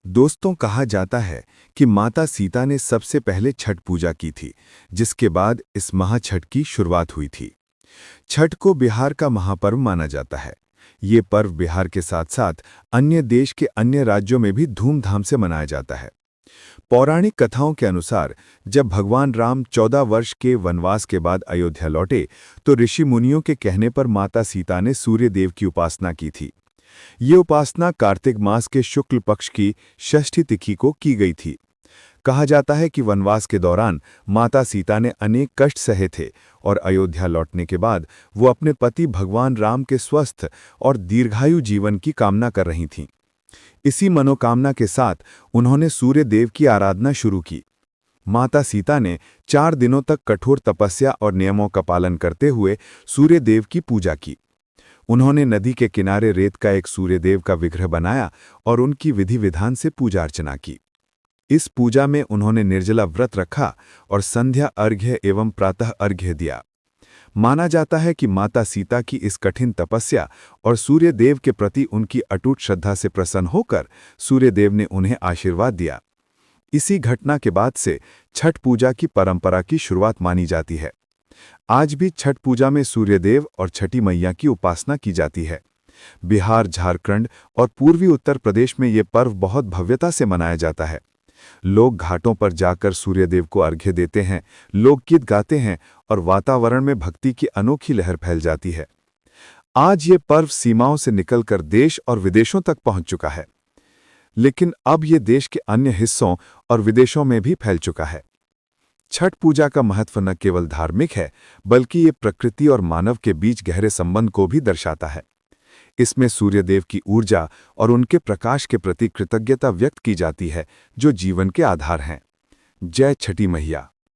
दोस्तों, कहा जाता है कि माता सीता ने सबसे पहले छठ पूजा की थी, जिसके बाद इस महाछठ की शुरुआत हुई थी। छठ को बिहार का महापर्व माना जाता है। ये पर्व बिहार के साथ साथ अन्य देश के अन्य राज्यों में भी धूमधाम से मनाया जाता है। पौराणिक कथाओं के अनुसार जब भगवान राम 14 वर्ष के वनवास के बाद अयोध्या लौटे, तो ऋषि मुनियों के कहने पर माता सीता ने सूर्य देव की उपासना की थी। ये उपासना कार्तिक मास के शुक्ल पक्ष की षष्ठी तिथि को की गई थी। कहा जाता है कि वनवास के दौरान माता सीता ने अनेक कष्ट सहे थे और अयोध्या लौटने के बाद वो अपने पति भगवान राम के स्वस्थ और दीर्घायु जीवन की कामना कर रही थीं। इसी मनोकामना के साथ उन्होंने सूर्य देव की आराधना शुरू की। माता सीता ने 4 दिनों तक कठोर तपस्या और नियमों का पालन करते हुए सूर्य देव की पूजा की। उन्होंने नदी के किनारे रेत का एक सूर्यदेव का विग्रह बनाया और उनकी विधि विधान से पूजा अर्चना की। इस पूजा में उन्होंने निर्जला व्रत रखा और संध्या अर्घ्य एवं प्रातः अर्घ्य दिया। माना जाता है कि माता सीता की इस कठिन तपस्या और सूर्यदेव के प्रति उनकी अटूट श्रद्धा से प्रसन्न होकर सूर्यदेव ने उन्हें आशीर्वाद दिया। इसी घटना के बाद से छठ पूजा की परंपरा की शुरुआत मानी जाती है। आज भी छठ पूजा में सूर्यदेव और छठी मैया की उपासना की जाती है। बिहार, झारखंड और पूर्वी उत्तर प्रदेश में ये पर्व बहुत भव्यता से मनाया जाता है। लोग घाटों पर जाकर सूर्यदेव को अर्घ्य देते हैं, लोकगीत गाते हैं और वातावरण में भक्ति की अनोखी लहर फैल जाती है। आज ये पर्व सीमाओं से निकलकर देश और विदेशों तक पहुंच चुका है, लेकिन अब ये देश के अन्य हिस्सों और विदेशों में भी फैल चुका है। छठ पूजा का महत्व न केवल धार्मिक है, बल्कि ये प्रकृति और मानव के बीच गहरे संबंध को भी दर्शाता है। इसमें सूर्यदेव की ऊर्जा और उनके प्रकाश के प्रति कृतज्ञता व्यक्त की जाती है, जो जीवन के आधार हैं। जय छठी मैया।